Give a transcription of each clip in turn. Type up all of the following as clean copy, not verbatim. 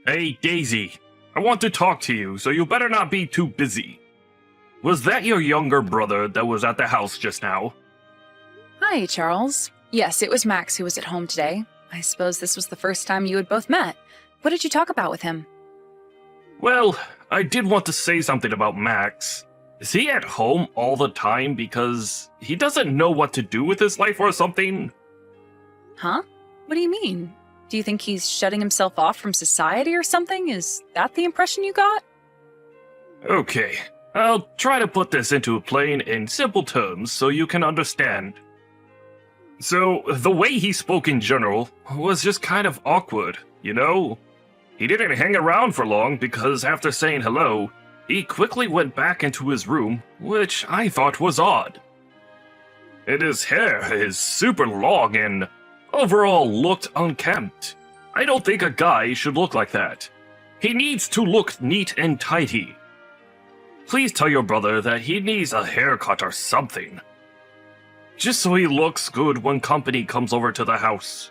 Hey, Daisy. I want to talk to you, so you better not be too busy. Was that your younger brother that was at the house just now? Hi, Charles. Yes, it was Max who was at home today. I suppose this was the first time you had both met. What did you talk about with him? Well, I did want to say something about Max. Is he at home all the time because he doesn't know what to do with his life or something? Huh? What do you mean? Do you think he's shutting himself off from society or something? Is that the impression you got? Okay, I'll try to put this into plain and simple terms so you can understand. So, the way he spoke in general was just kind of awkward, you know? He didn't hang around for long because after saying hello, he quickly went back into his room, which I thought was odd. And his hair is super long and overall looked unkempt. I don't think a guy should look like that. He needs to look neat and tidy. Please tell your brother that he needs a haircut or something. Just so he looks good when company comes over to the house.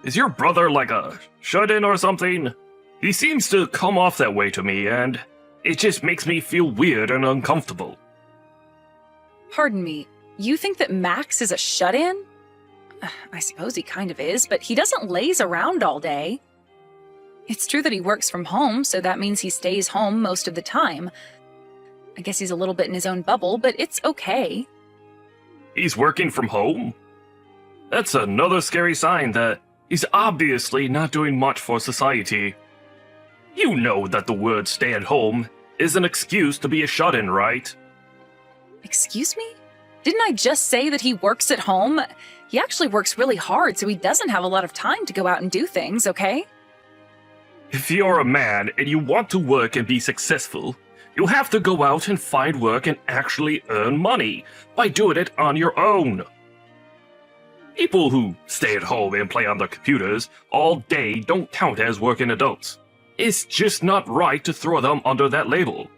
Is your brother like a shut-in or something? He seems to come off that way to me, and it just makes me feel weird and uncomfortable. Pardon me, you think that Max is a shut-in? I suppose he kind of is, but he doesn't laze around all day. It's true that he works from home, so that means he stays home most of the time. I guess he's a little bit in his own bubble, but it's okay. He's working from home? That's another scary sign that he's obviously not doing much for society. You know that the word stay at home is an excuse to be a shut-in, right? Excuse me? Didn't I just say that he works at home? He actually works really hard, so he doesn't have a lot of time to go out and do things, okay? If you're a man and you want to work and be successful, you have to go out and find work and actually earn money by doing it on your own. People who stay at home and play on their computers all day don't count as working adults. It's just not right to throw them under that label.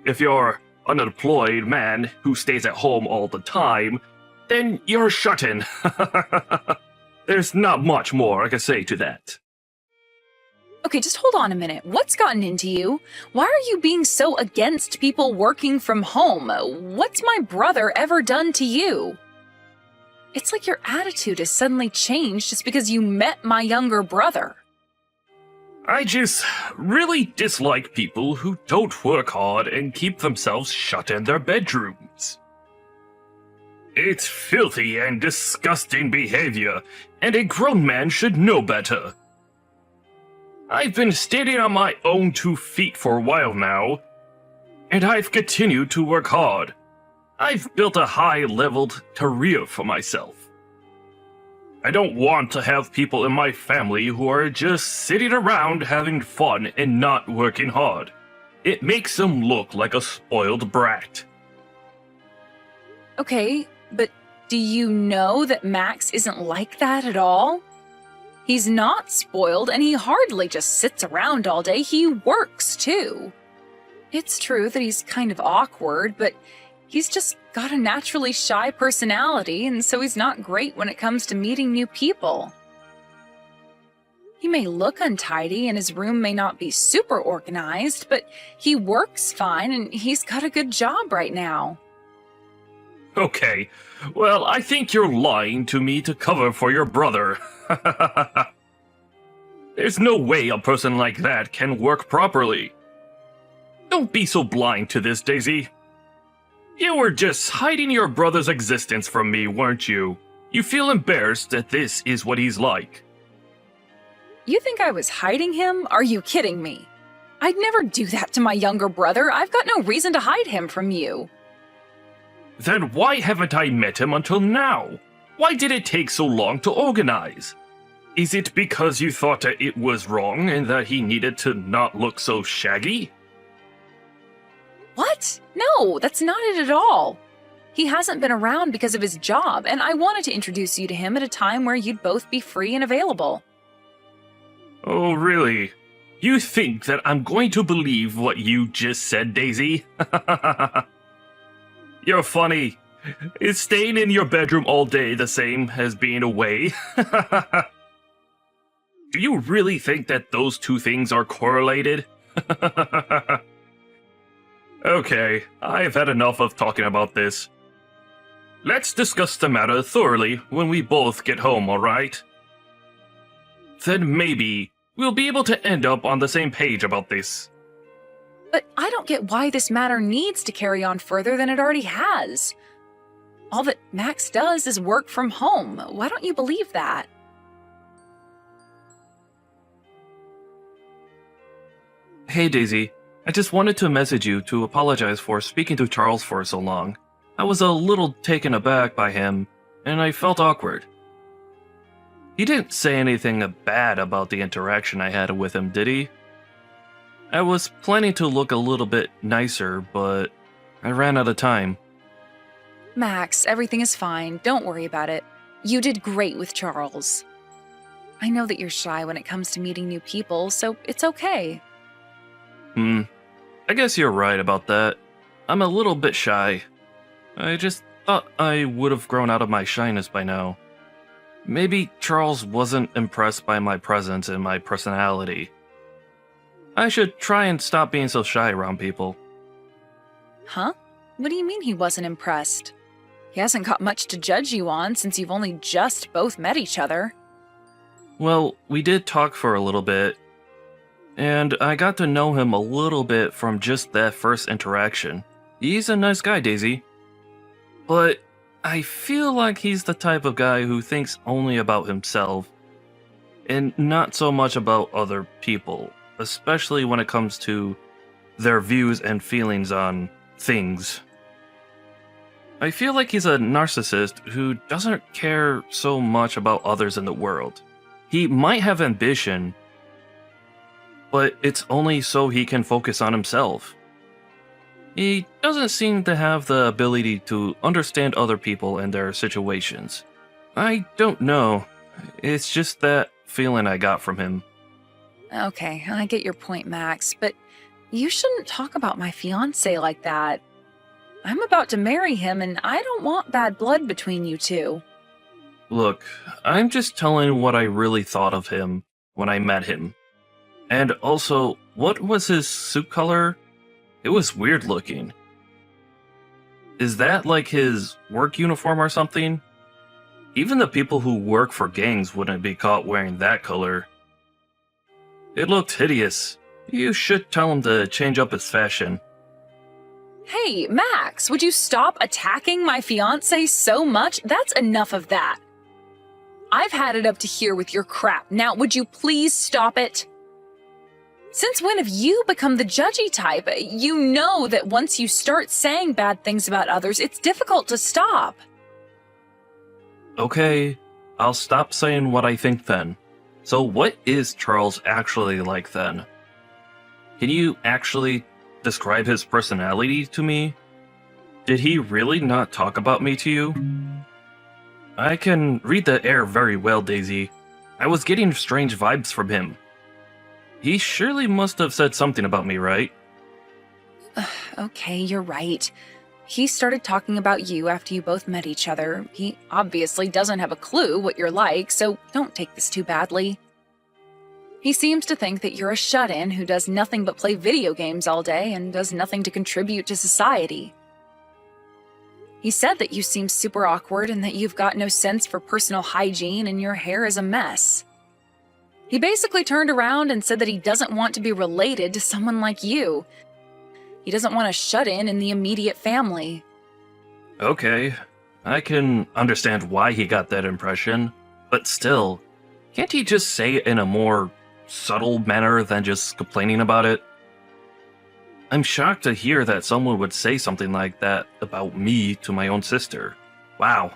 If you're an unemployed man who stays at home all the time, then you're shut-in. There's not much more I can say to that. Okay, just hold on a minute. What's gotten into you? Why are you being so against people working from home? What's my brother ever done to you? It's like your attitude has suddenly changed just because you met my younger brother. I just really dislike people who don't work hard and keep themselves shut in their bedrooms. It's filthy and disgusting behavior, and a grown man should know better. I've been standing on my own 2 feet for a while now, and I've continued to work hard. I've built a high-leveled career for myself. I don't want to have people in my family who are just sitting around having fun and not working hard. It makes them look like a spoiled brat. Okay, but do you know that Max isn't like that at all? He's not spoiled, and he hardly just sits around all day. He works, too. It's true that he's kind of awkward, but he's just got a naturally shy personality, and so he's not great when it comes to meeting new people. He may look untidy, and his room may not be super organized, but he works fine, and he's got a good job right now. Okay, well, I think you're lying to me to cover for your brother. There's no way a person like that can work properly. Don't be so blind to this, Daisy. You were just hiding your brother's existence from me, weren't you? You feel embarrassed that this is what he's like. You think I was hiding him? Are you kidding me? I'd never do that to my younger brother. I've got no reason to hide him from you. Then why haven't I met him until now? Why did it take so long to organize? Is it because you thought that it was wrong and that he needed to not look so shaggy? What? No, that's not it at all. He hasn't been around because of his job, and I wanted to introduce you to him at a time where you'd both be free and available. Oh, really? You think that I'm going to believe what you just said, Daisy? You're funny. Is staying in your bedroom all day the same as being away? Do you really think that those two things are correlated? Okay, I've had enough of talking about this. Let's discuss the matter thoroughly when we both get home, alright? Then maybe we'll be able to end up on the same page about this. But I don't get why this matter needs to carry on further than it already has. All that Max does is work from home. Why don't you believe that? Hey Daisy, I just wanted to message you to apologize for speaking to Charles for so long. I was a little taken aback by him, and I felt awkward. He didn't say anything bad about the interaction I had with him, did he? I was planning to look a little bit nicer, but I ran out of time. Max, everything is fine. Don't worry about it. You did great with Charles. I know that you're shy when it comes to meeting new people, so it's okay. I guess you're right about that. I'm a little bit shy. I just thought I would have grown out of my shyness by now. Maybe Charles wasn't impressed by my presence and my personality. I should try and stop being so shy around people. Huh? What do you mean he wasn't impressed? He hasn't got much to judge you on since you've only just both met each other. Well, we did talk for a little bit, and I got to know him a little bit from just that first interaction. He's a nice guy, Daisy. But I feel like he's the type of guy who thinks only about himself, and not so much about other people, especially when it comes to their views and feelings on things. I feel like he's a narcissist who doesn't care so much about others in the world. He might have ambition, but it's only so he can focus on himself. He doesn't seem to have the ability to understand other people and their situations. I don't know. It's just that feeling I got from him. Okay, I get your point, Max, but you shouldn't talk about my fiancé like that. I'm about to marry him, and I don't want bad blood between you two. Look, I'm just telling what I really thought of him when I met him. And also, what was his suit color? It was weird looking. Is that like his work uniform or something? Even the people who work for gangs wouldn't be caught wearing that color. It looked hideous. You should tell him to change up his fashion. Hey, Max, would you stop attacking my fiancé so much? That's enough of that. I've had it up to here with your crap. Now, would you please stop it? Since when have you become the judgy type? You know that once you start saying bad things about others, it's difficult to stop. Okay, I'll stop saying what I think then. So what is Charles actually like then? Can you actually describe his personality to me? Did he really not talk about me to you? I can read the air very well, Daisy. I was getting strange vibes from him. He surely must have said something about me, right? Okay, you're right. He started talking about you after you both met each other. He obviously doesn't have a clue what you're like, so don't take this too badly. He seems to think that you're a shut-in who does nothing but play video games all day and does nothing to contribute to society. He said that you seem super awkward and that you've got no sense for personal hygiene and your hair is a mess. He basically turned around and said that he doesn't want to be related to someone like you. He doesn't want a shut-in in the immediate family. Okay, I can understand why he got that impression, but still, can't he just say it in a more subtle manner than just complaining about it? I'm shocked to hear that someone would say something like that about me to my own sister. Wow.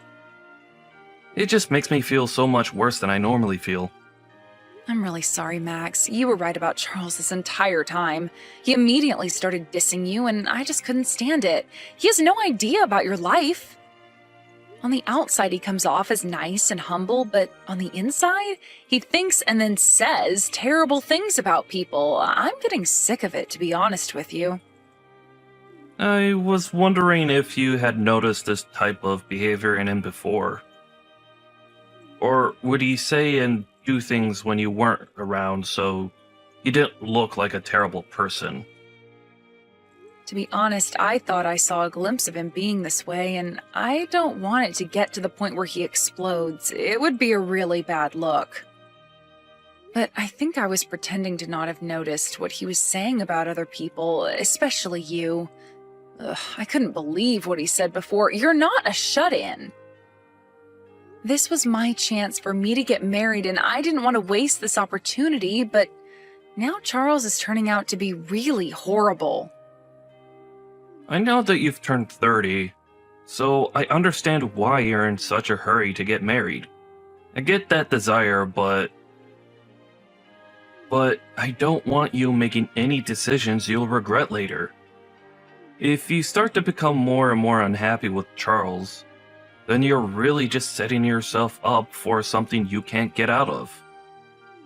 It just makes me feel so much worse than I normally feel. I'm really sorry, Max. You were right about Charles this entire time. He immediately started dissing you, and I just couldn't stand it. He has no idea about your life. On the outside, he comes off as nice and humble, but on the inside, he thinks and then says terrible things about people. I'm getting sick of it, to be honest with you. I was wondering if you had noticed this type of behavior in him before. Or would he say in do things when you weren't around so you didn't look like a terrible person. To be honest, I thought I saw a glimpse of him being this way, and I don't want it to get to the point where he explodes. It would be a really bad look. But I think I was pretending to not have noticed what he was saying about other people, especially you. Ugh, I couldn't believe what he said before. You're not a shut-in. This was my chance for me to get married, and I didn't want to waste this opportunity, but now Charles is turning out to be really horrible. I know that you've turned 30, so I understand why you're in such a hurry to get married. I get that desire, but I don't want you making any decisions you'll regret later. If you start to become more and more unhappy with Charles, then you're really just setting yourself up for something you can't get out of.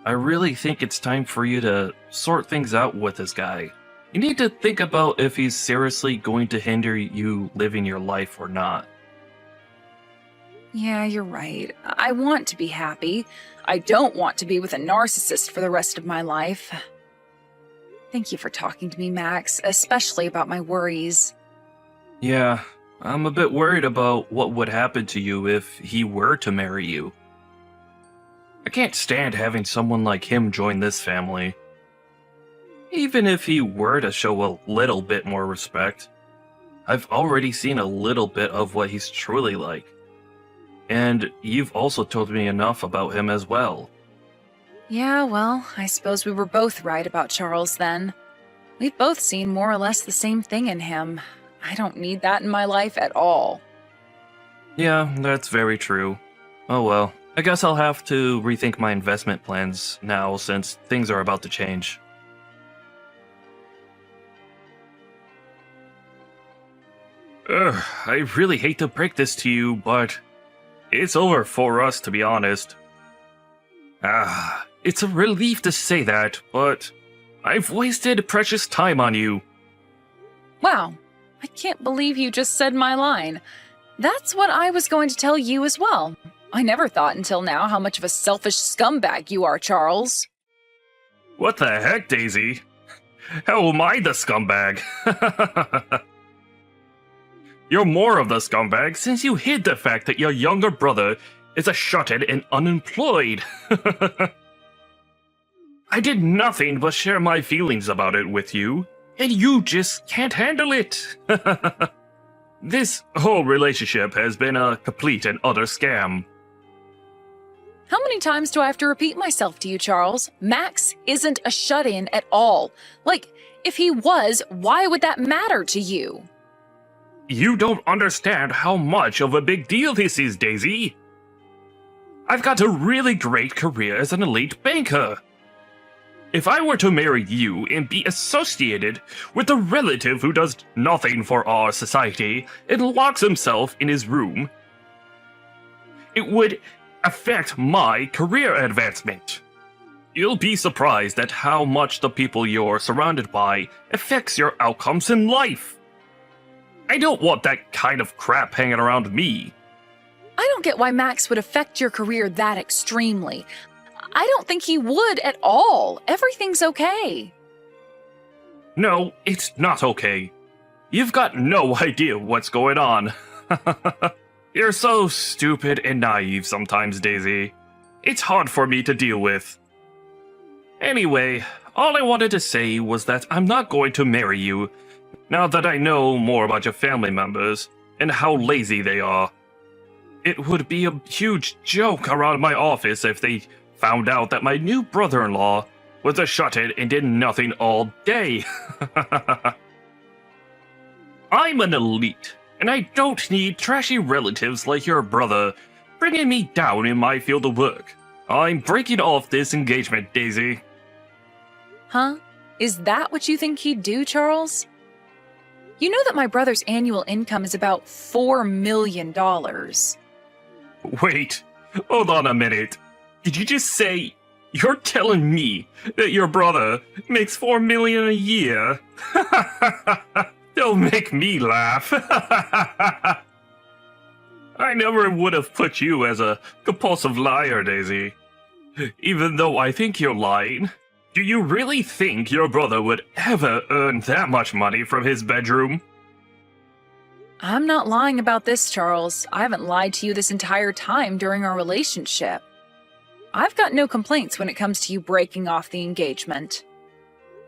I really think it's time for you to sort things out with this guy. You need to think about if he's seriously going to hinder you living your life or not. Yeah, you're right. I want to be happy. I don't want to be with a narcissist for the rest of my life. Thank you for talking to me, Max, especially about my worries. Yeah, I'm a bit worried about what would happen to you if he were to marry you. I can't stand having someone like him join this family. Even if he were to show a little bit more respect, I've already seen a little bit of what he's truly like. And you've also told me enough about him as well. Yeah, well, I suppose we were both right about Charles then. We've both seen more or less the same thing in him. I don't need that in my life at all. Yeah, that's very true. Oh well, I guess I'll have to rethink my investment plans now since things are about to change. I really hate to break this to you, but it's over for us, to be honest. It's a relief to say that, but I've wasted precious time on you. Wow, I can't believe you just said my line. That's what I was going to tell you as well. I never thought until now how much of a selfish scumbag you are, Charles. What the heck, Daisy? How am I the scumbag? You're more of the scumbag since you hid the fact that your younger brother is a shut-in and unemployed. I did nothing but share my feelings about it with you, and you just can't handle it. This whole relationship has been a complete and utter scam. How many times do I have to repeat myself to you, Charles? Max isn't a shut-in at all. Like, if he was, why would that matter to you? You don't understand how much of a big deal this is, Daisy. I've got a really great career as an elite banker. If I were to marry you and be associated with a relative who does nothing for our society and locks himself in his room, it would affect my career advancement. You'll be surprised at how much the people you're surrounded by affects your outcomes in life. I don't want that kind of crap hanging around me. I don't get why Max would affect your career that extremely. I don't think he would at all. Everything's okay. No, it's not okay. You've got no idea what's going on. You're so stupid and naive sometimes, Daisy. It's hard for me to deal with. Anyway, all I wanted to say was that I'm not going to marry you, now that I know more about your family members and how lazy they are. It would be a huge joke around my office if they found out that my new brother-in-law was a shut-in and did nothing all day. I'm an elite, and I don't need trashy relatives like your brother bringing me down in my field of work. I'm breaking off this engagement, Daisy. Huh? Is that what you think he'd do, Charles? You know that my brother's annual income is about $4 million. Wait, hold on a minute. Did you just say you're telling me that your brother makes $4 million a year? Don't make me laugh. I never would have put you as a compulsive liar, Daisy. Even though I think you're lying, do you really think your brother would ever earn that much money from his bedroom? I'm not lying about this, Charles. I haven't lied to you this entire time during our relationship. I've got no complaints when it comes to you breaking off the engagement.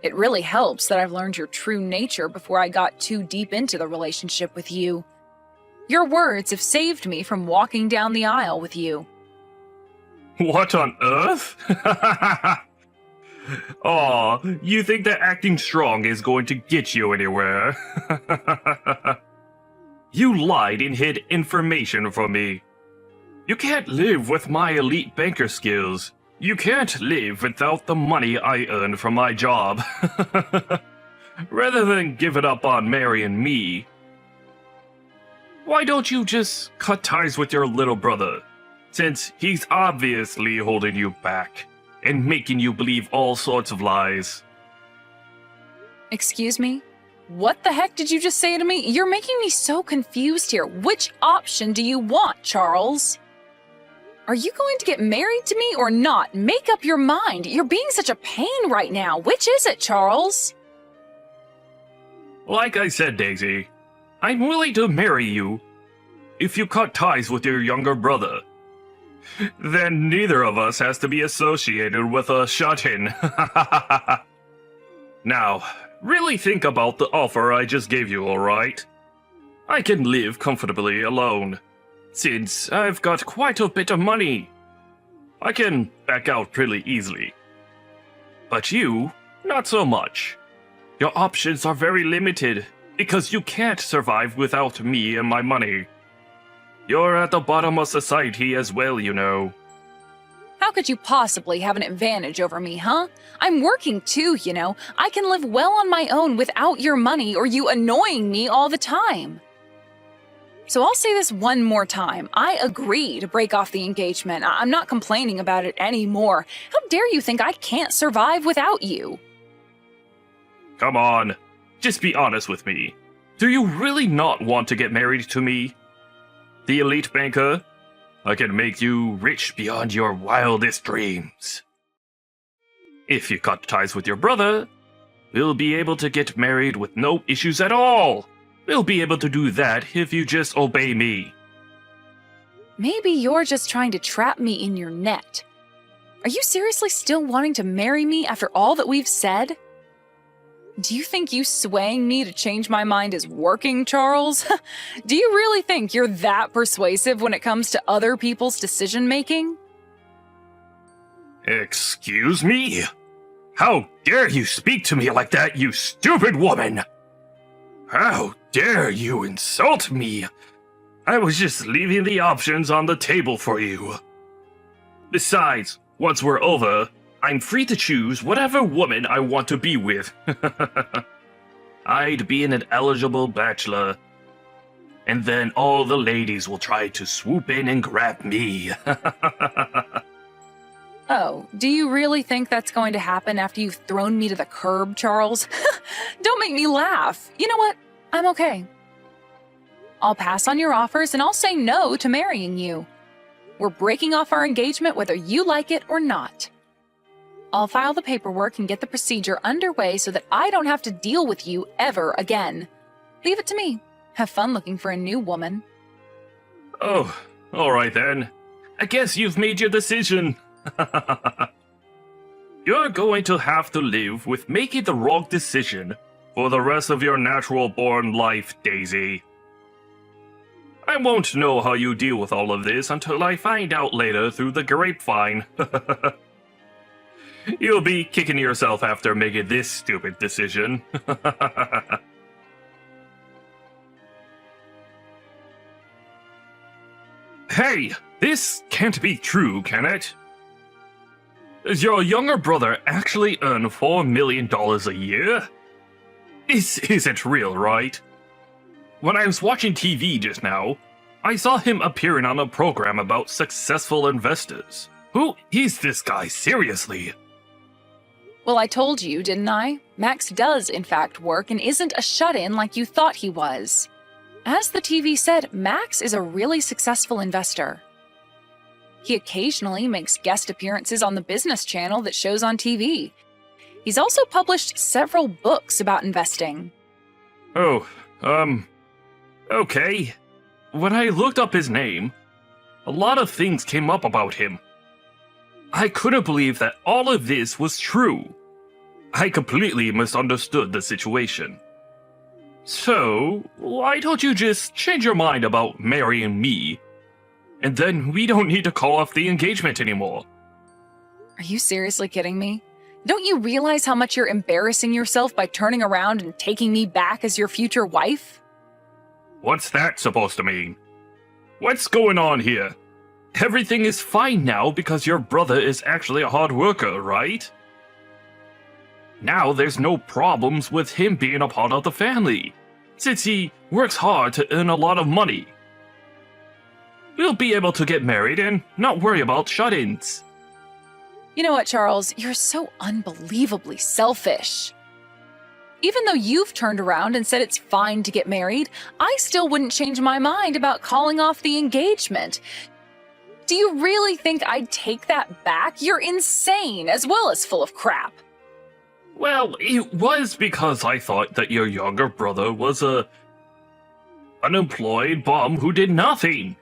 It really helps that I've learned your true nature before I got too deep into the relationship with you. Your words have saved me from walking down the aisle with you. What on earth? Aw, you think that acting strong is going to get you anywhere? You lied and hid information from me. You can't live with my elite banker skills. You can't live without the money I earned from my job. Rather than give it up on marrying me, why don't you just cut ties with your little brother, since he's obviously holding you back and making you believe all sorts of lies? Excuse me? What the heck did you just say to me? You're making me so confused here. Which option do you want, Charles? Are you going to get married to me or not? Make up your mind. You're being such a pain right now. Which is it, Charles? Like I said, Daisy, I'm willing to marry you if you cut ties with your younger brother. Then neither of us has to be associated with a shut-in. Now, really think about the offer I just gave you, alright? I can live comfortably alone, since I've got quite a bit of money. I can back out pretty easily. But you, not so much. Your options are very limited, because you can't survive without me and my money. You're at the bottom of society as well, you know. How could you possibly have an advantage over me, huh? I'm working too, you know. I can live well on my own without your money or you annoying me all the time. So I'll say this one more time. I agree to break off the engagement. I'm not complaining about it anymore. How dare you think I can't survive without you? Come on, just be honest with me. Do you really not want to get married to me? The elite banker? I can make you rich beyond your wildest dreams. If you cut ties with your brother, we'll be able to get married with no issues at all. We'll be able to do that if you just obey me. Maybe you're just trying to trap me in your net. Are you seriously still wanting to marry me after all that we've said? Do you think you swaying me to change my mind is working, Charles? Do you really think you're that persuasive when it comes to other people's decision-making? Excuse me? How dare you speak to me like that, you stupid woman? How dare you insult me? I was just leaving the options on the table for you. Besides, once we're over, I'm free to choose whatever woman I want to be with. I'd be an eligible bachelor. And then all the ladies will try to swoop in and grab me. Oh, do you really think that's going to happen after you've thrown me to the curb, Charles? Don't make me laugh. You know what? I'm okay. I'll pass on your offers and I'll say no to marrying you. We're breaking off our engagement whether you like it or not. I'll file the paperwork and get the procedure underway so that I don't have to deal with you ever again. Leave it to me. Have fun looking for a new woman. Oh, alright then. I guess you've made your decision. You're going to have to live with making the wrong decision for the rest of your natural-born life, Daisy. I won't know how you deal with all of this until I find out later through the grapevine. You'll be kicking yourself after making this stupid decision. Hey, this can't be true, can it? Does your younger brother actually earn $4 million a year? This isn't real, right? When I was watching TV just now, I saw him appearing on a program about successful investors. Who is this guy, seriously? Well, I told you, didn't I? Max does, in fact, work and isn't a shut-in like you thought he was. As the TV said, Max is a really successful investor. He occasionally makes guest appearances on the business channel that shows on TV. He's also published several books about investing. Oh, okay. When I looked up his name, a lot of things came up about him. I couldn't believe that all of this was true. I completely misunderstood the situation. So, why don't you just change your mind about marrying me? And then we don't need to call off the engagement anymore. Are you seriously kidding me? Don't you realize how much you're embarrassing yourself by turning around and taking me back as your future wife? What's that supposed to mean? What's going on here? Everything is fine now because your brother is actually a hard worker, right? Now there's no problems with him being a part of the family, since he works hard to earn a lot of money. We'll be able to get married and not worry about shut-ins. You know what, Charles? You're so unbelievably selfish. Even though you've turned around and said it's fine to get married, I still wouldn't change my mind about calling off the engagement. Do you really think I'd take that back? You're insane, as well as full of crap. Well, it was because I thought that your younger brother was a unemployed bum who did nothing.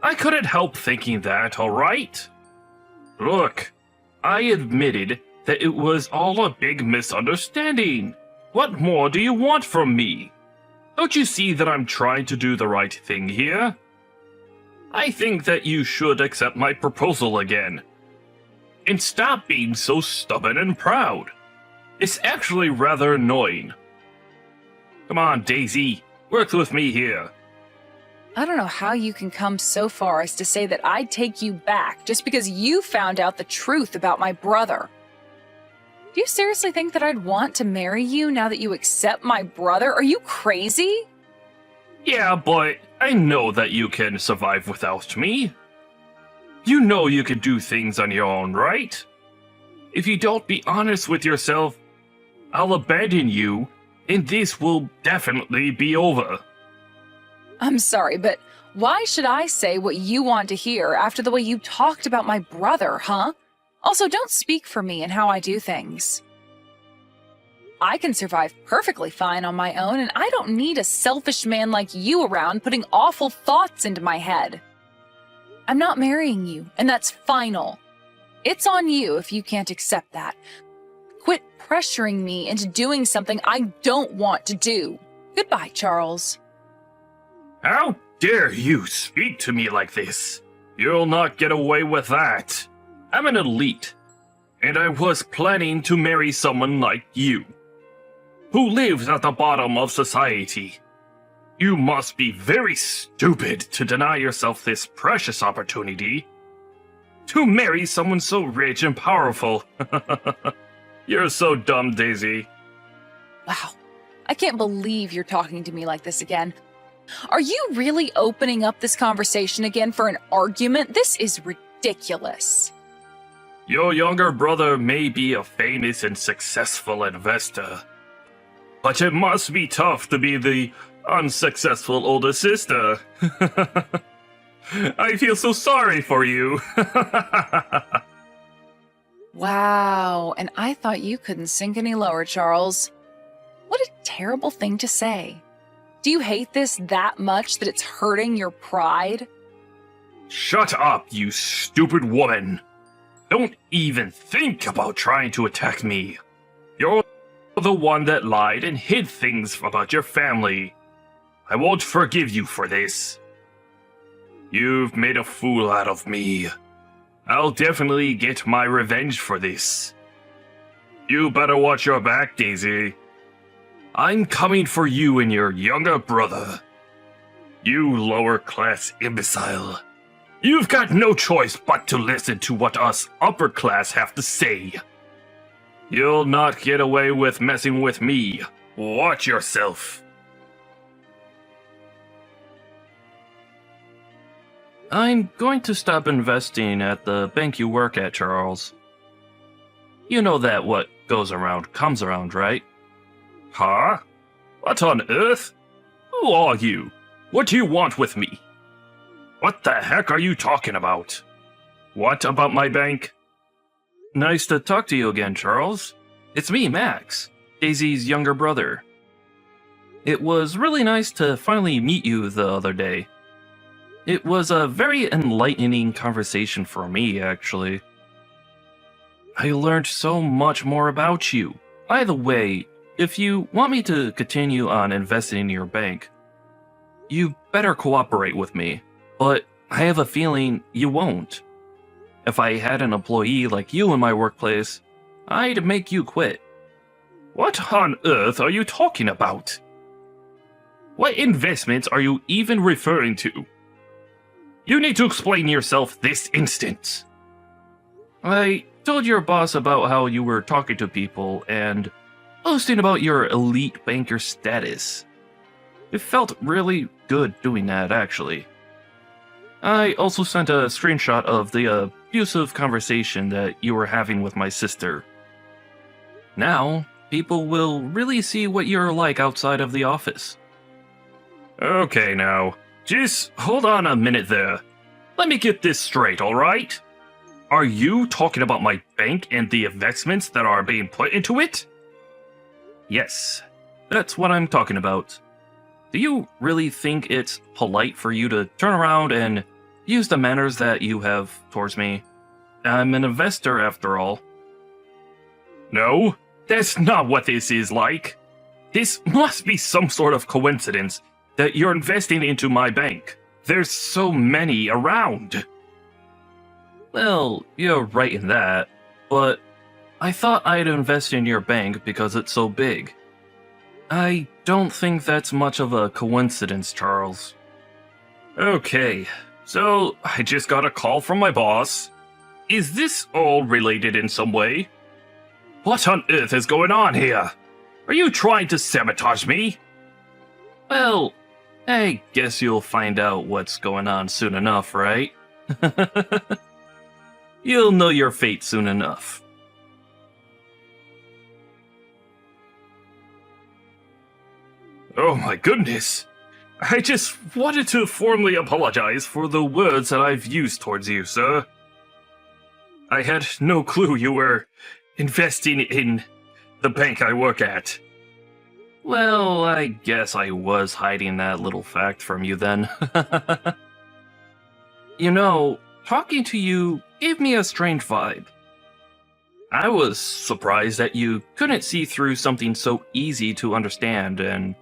I couldn't help thinking that, alright? Look, I admitted that it was all a big misunderstanding. What more do you want from me? Don't you see that I'm trying to do the right thing here? I think that you should accept my proposal again. And stop being so stubborn and proud. It's actually rather annoying. Come on, Daisy, work with me here. I don't know how you can come so far as to say that I'd take you back just because you found out the truth about my brother. Do you seriously think that I'd want to marry you now that you accept my brother? Are you crazy? Yeah, but I know that you can survive without me. You know you can do things on your own, right? If you don't be honest with yourself, I'll abandon you, and this will definitely be over. I'm sorry, but why should I say what you want to hear after the way you talked about my brother, huh? Also, don't speak for me and how I do things. I can survive perfectly fine on my own, and I don't need a selfish man like you around putting awful thoughts into my head. I'm not marrying you, and that's final. It's on you if you can't accept that. Quit pressuring me into doing something I don't want to do. Goodbye, Charles. How dare you speak to me like this? You'll not get away with that. I'm an elite, and I was planning to marry someone like you, who lives at the bottom of society. You must be very stupid to deny yourself this precious opportunity to marry someone so rich and powerful. You're so dumb, Daisy. Wow, I can't believe you're talking to me like this again. Are you really opening up this conversation again for an argument? This is ridiculous. Your younger brother may be a famous and successful investor, but it must be tough to be the unsuccessful older sister. I feel so sorry for you. Wow, and I thought you couldn't sink any lower, Charles. What a terrible thing to say. Do you hate this that much that it's hurting your pride? Shut up, you stupid woman. Don't even think about trying to attack me. You're the one that lied and hid things about your family. I won't forgive you for this. You've made a fool out of me. I'll definitely get my revenge for this. You better watch your back, Daisy. I'm coming for you and your younger brother. You lower-class imbecile. You've got no choice but to listen to what us upper-class have to say. You'll not get away with messing with me. Watch yourself. I'm going to stop investing at the bank you work at, Charles. You know that what goes around comes around, right? Huh? What on earth? Who are you? What do you want with me? What the heck are you talking about? What about my bank? Nice to talk to you again, Charles. It's me, Max, Daisy's younger brother. It was really nice to finally meet you the other day. It was a very enlightening conversation for me, actually. I learned so much more about you. By the way, if you want me to continue on investing in your bank, you better cooperate with me, but I have a feeling you won't. If I had an employee like you in my workplace, I'd make you quit. What on earth are you talking about? What investments are you even referring to? You need to explain yourself this instant. I told your boss about how you were talking to people and boasting about your elite banker status. It felt really good doing that, actually. I also sent a screenshot of the abusive conversation that you were having with my sister. Now, people will really see what you're like outside of the office. Okay, now, just hold on a minute there. Let me get this straight, alright? Are you talking about my bank and the investments that are being put into it? Yes, that's what I'm talking about. Do you really think it's polite for you to turn around and use the manners that you have towards me? I'm an investor, after all. No, that's not what this is like. This must be some sort of coincidence that you're investing into my bank. There's so many around. Well, you're right in that, but I thought I'd invest in your bank because it's so big. I don't think that's much of a coincidence, Charles. Okay, so I just got a call from my boss. Is this all related in some way? What on earth is going on here? Are you trying to sabotage me? Well, I guess you'll find out what's going on soon enough, right? You'll know your fate soon enough. Oh my goodness! I just wanted to formally apologize for the words that I've used towards you, sir. I had no clue you were investing in the bank I work at. Well, I guess I was hiding that little fact from you then. You know, talking to you gave me a strange vibe. I was surprised that you couldn't see through something so easy to understand and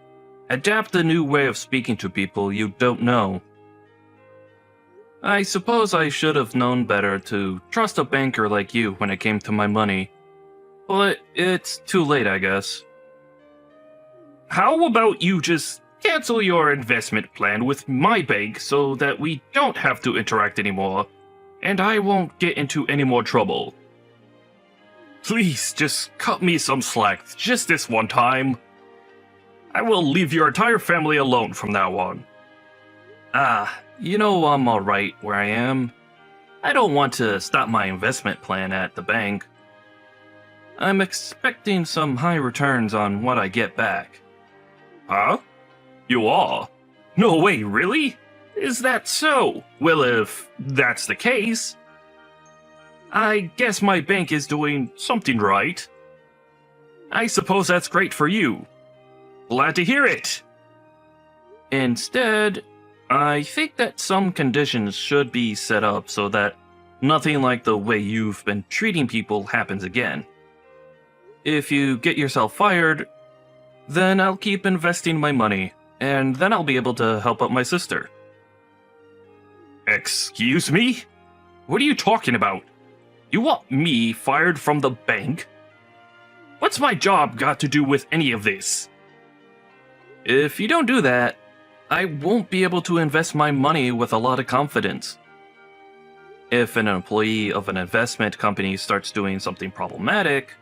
adapt a new way of speaking to people you don't know. I suppose I should have known better to trust a banker like you when it came to my money. But it's too late, I guess. How about you just cancel your investment plan with my bank so that we don't have to interact anymore, and I won't get into any more trouble. Please, just cut me some slack just this one time. I will leave your entire family alone from now on. You know I'm alright where I am. I don't want to stop my investment plan at the bank. I'm expecting some high returns on what I get back. Huh? You are? No way, really? Is that so? Well, if that's the case, I guess my bank is doing something right. I suppose that's great for you. Glad to hear it. Instead, I think that some conditions should be set up so that nothing like the way you've been treating people happens again. If you get yourself fired, then I'll keep investing my money, and then I'll be able to help out my sister. Excuse me? What are you talking about? You want me fired from the bank? What's my job got to do with any of this? If you don't do that, I won't be able to invest my money with a lot of confidence. If an employee of an investment company starts doing something problematic,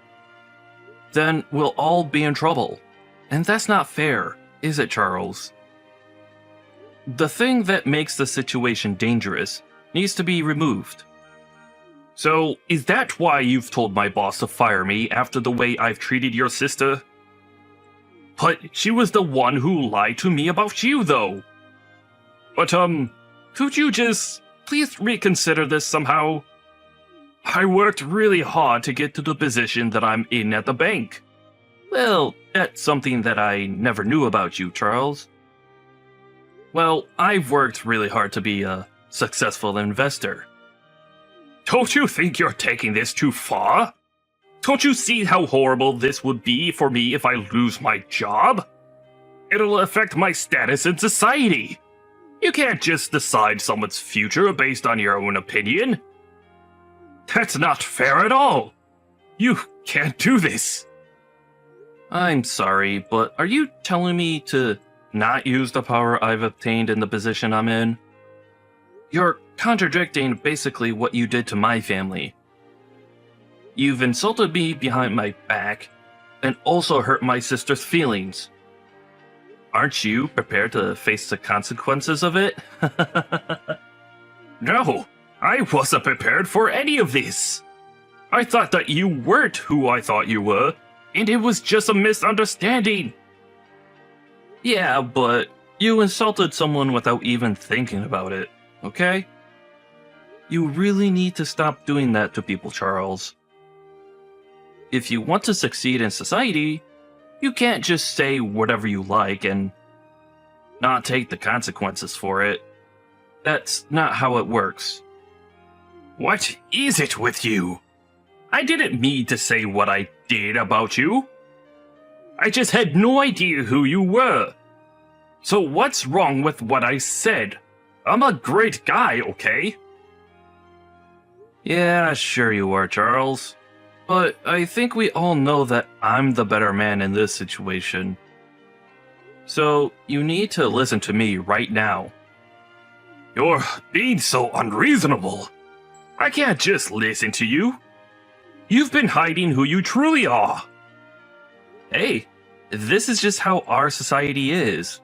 then we'll all be in trouble. And that's not fair, is it, Charles? The thing that makes the situation dangerous needs to be removed. So, is that why you've told my boss to fire me after the way I've treated your sister? But she was the one who lied to me about you, though. But, could you just please reconsider this somehow? I worked really hard to get to the position that I'm in at the bank. Well, that's something that I never knew about you, Charles. Well, I've worked really hard to be a successful investor. Don't you think you're taking this too far? Don't you see how horrible this would be for me if I lose my job? It'll affect my status in society. You can't just decide someone's future based on your own opinion. That's not fair at all. You can't do this. I'm sorry, but are you telling me to not use the power I've obtained in the position I'm in? You're contradicting basically what you did to my family. You've insulted me behind my back and also hurt my sister's feelings. Aren't you prepared to face the consequences of it? No, I wasn't prepared for any of this. I thought that you weren't who I thought you were, and it was just a misunderstanding. Yeah, but you insulted someone without even thinking about it, okay? You really need to stop doing that to people, Charles. If you want to succeed in society, you can't just say whatever you like and not take the consequences for it. That's not how it works. What is it with you? I didn't mean to say what I did about you. I just had no idea who you were. So what's wrong with what I said? I'm a great guy, okay? Yeah, sure you are, Charles. But I think we all know that I'm the better man in this situation. So you need to listen to me right now. You're being so unreasonable. I can't just listen to you. You've been hiding who you truly are. Hey, this is just how our society is.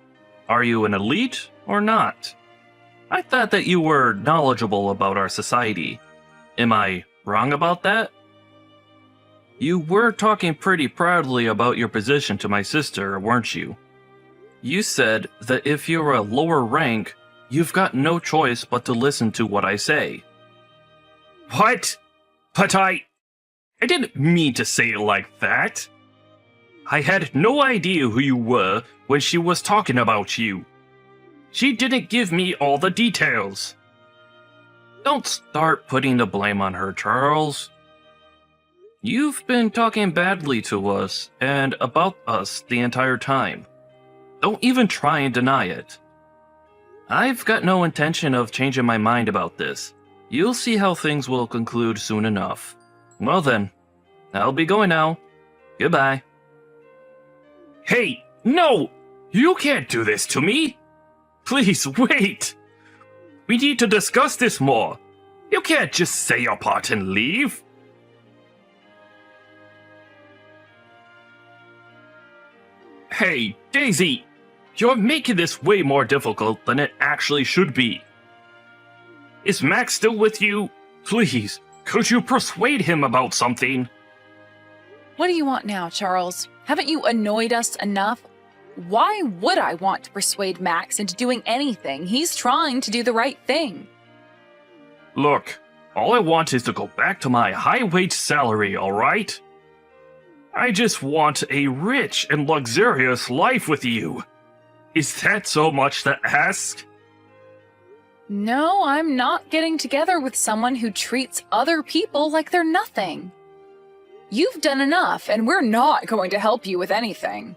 Are you an elite or not? I thought that you were knowledgeable about our society. Am I wrong about that? You were talking pretty proudly about your position to my sister, weren't you? You said that if you're a lower rank, you've got no choice but to listen to what I say. What? But I didn't mean to say it like that. I had no idea who you were when she was talking about you. She didn't give me all the details. Don't start putting the blame on her, Charles. You've been talking badly to us and about us the entire time. Don't even try and deny it. I've got no intention of changing my mind about this. You'll see how things will conclude soon enough. Well then, I'll be going now. Goodbye. Hey, no! You can't do this to me! Please, wait! We need to discuss this more. You can't just say your part and leave. Hey, Daisy! You're making this way more difficult than it actually should be. Is Max still with you? Please, could you persuade him about something? What do you want now, Charles? Haven't you annoyed us enough? Why would I want to persuade Max into doing anything? He's trying to do the right thing. Look, all I want is to go back to my high-wage salary, alright? I just want a rich and luxurious life with you. Is that so much to ask? No, I'm not getting together with someone who treats other people like they're nothing. You've done enough, and we're not going to help you with anything.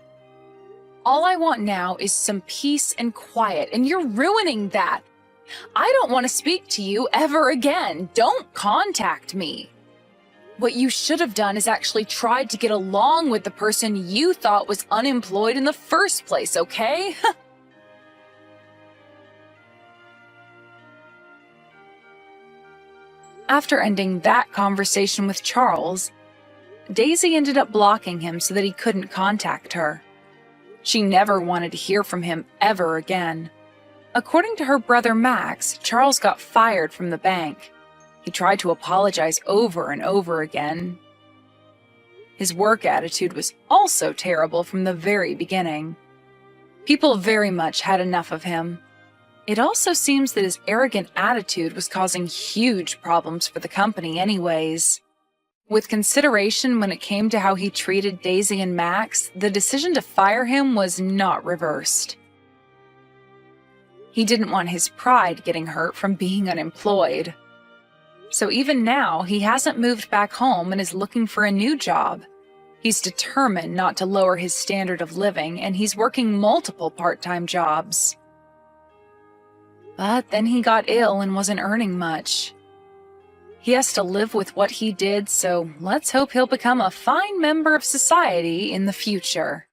All I want now is some peace and quiet, and you're ruining that. I don't want to speak to you ever again. Don't contact me. What you should have done is actually tried to get along with the person you thought was unemployed in the first place, okay? After ending that conversation with Charles, Daisy ended up blocking him so that he couldn't contact her. She never wanted to hear from him ever again. According to her brother Max, Charles got fired from the bank. He tried to apologize over and over again. His work attitude was also terrible from the very beginning. People very much had enough of him. It also seems that his arrogant attitude was causing huge problems for the company anyways. With consideration when it came to how he treated Daisy and Max, the decision to fire him was not reversed. He didn't want his pride getting hurt from being unemployed. So even now, he hasn't moved back home and is looking for a new job. He's determined not to lower his standard of living, and he's working multiple part-time jobs. But then he got ill and wasn't earning much. He has to live with what he did, so let's hope he'll become a fine member of society in the future.